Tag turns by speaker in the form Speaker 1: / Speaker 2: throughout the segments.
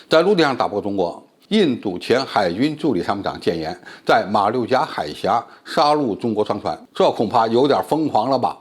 Speaker 1: 在陆地上打不过中国，印度前海军助理参谋长建言，在马六甲海峡杀戮中国商船，这恐怕有点疯狂了吧？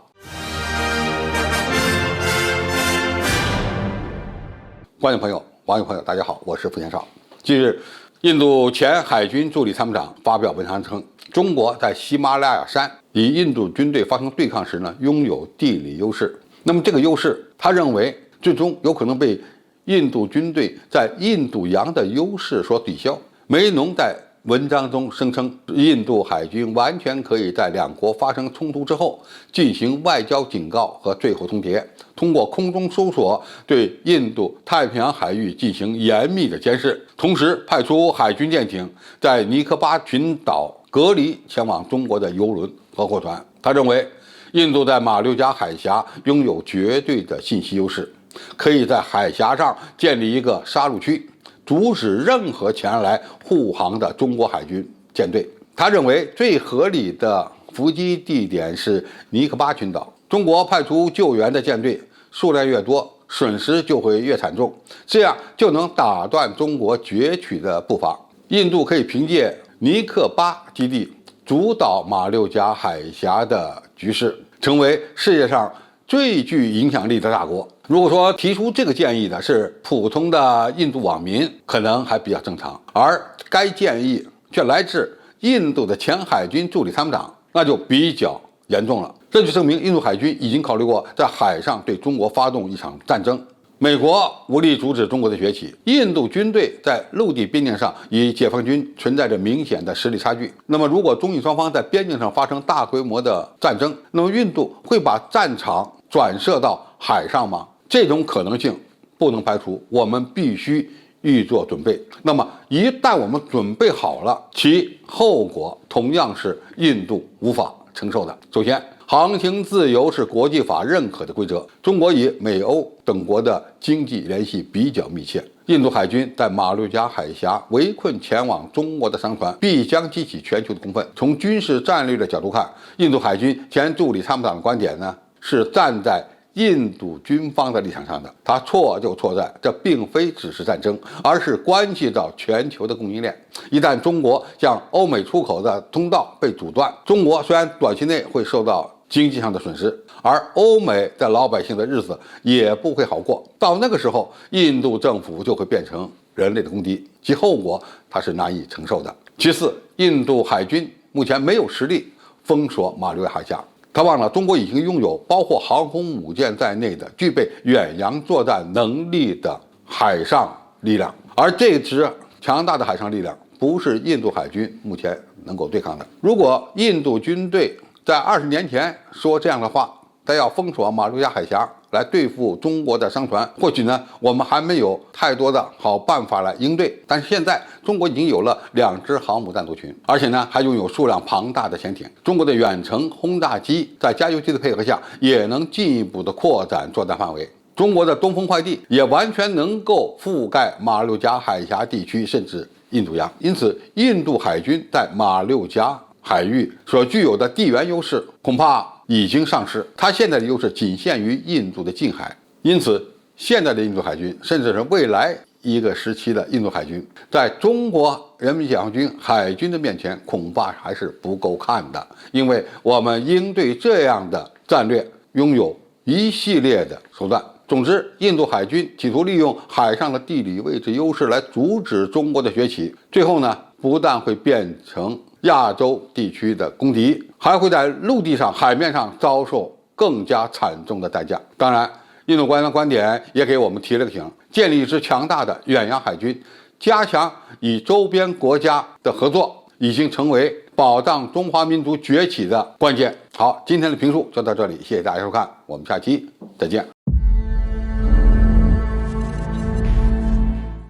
Speaker 1: 观众朋友、网友朋友，大家好，我是付天少。近日，印度前海军助理参谋长发表文章称，中国在喜马拉雅山与印度军队发生对抗时拥有地理优势。那么这个优势，他认为最终有可能被印度军队在印度洋的优势所抵消。梅农在文章中声称，印度海军完全可以在两国发生冲突之后进行外交警告和最后通牒，通过空中搜索对印度太平洋海域进行严密的监视，同时派出海军舰艇在尼科巴群岛隔离前往中国的邮轮和货船。他认为，印度在马六甲海峡拥有绝对的信息优势，可以在海峡上建立一个杀戮区，阻止任何前来护航的中国海军舰队。他认为最合理的伏击地点是尼科巴群岛，中国派出救援的舰队数量越多，损失就会越惨重，这样就能打断中国攫取的步伐。印度可以凭借尼科巴基地主导马六甲海峡的局势，成为世界上最具影响力的大国。如果说提出这个建议的是普通的印度网民，可能还比较正常，而该建议却来自印度的前海军助理参谋长，那就比较严重了。这就证明印度海军已经考虑过在海上对中国发动一场战争。美国无力阻止中国的崛起，印度军队在陆地边境上与解放军存在着明显的实力差距。那么如果中印双方在边境上发生大规模的战争，那么印度会把战场转射到海上吗？这种可能性不能排除，我们必须预做准备。那么一旦我们准备好了，其后果同样是印度无法承受的。首先，航行自由是国际法认可的规则，中国与美欧等国的经济联系比较密切，印度海军在马六甲海峡围困前往中国的商船，必将激起全球的公愤。从军事战略的角度看，印度海军前助理参谋长的观点是站在印度军方的立场上的。他错就错在这并非只是战争，而是关系到全球的供应链。一旦中国向欧美出口的通道被阻断，中国虽然短期内会受到经济上的损失，而欧美在老百姓的日子也不会好过。到那个时候，印度政府就会变成人类的公敌，其后果它是难以承受的。其次，印度海军目前没有实力封锁马六甲海峡。他忘了，中国已经拥有包括航空母舰在内的具备远洋作战能力的海上力量，而这支强大的海上力量不是印度海军目前能够对抗的。如果印度军队在20年前说这样的话，他要封锁马六甲海峡来对付中国的商船，或许我们还没有太多的好办法来应对。但是现在中国已经有了2支航母战斗群，而且还拥有数量庞大的潜艇。中国的远程轰炸机在加油机的配合下，也能进一步的扩展作战范围。中国的东风快递也完全能够覆盖马六甲海峡地区，甚至印度洋。因此，印度海军在马六甲海域所具有的地缘优势恐怕已经丧失，它现在的优势仅限于印度的近海。因此，现在的印度海军，甚至是未来一个时期的印度海军，在中国人民解放军海军的面前，恐怕还是不够看的。因为我们应对这样的战略拥有一系列的手段。总之，印度海军企图利用海上的地理位置优势来阻止中国的崛起，最后不但会变成亚洲地区的公敌，还会在陆地上、海面上遭受更加惨重的代价。当然，印度官员的观点也给我们提了个醒：建立一支强大的远洋海军，加强与周边国家的合作，已经成为保障中华民族崛起的关键。好，今天的评述就到这里，谢谢大家收看，我们下期再见。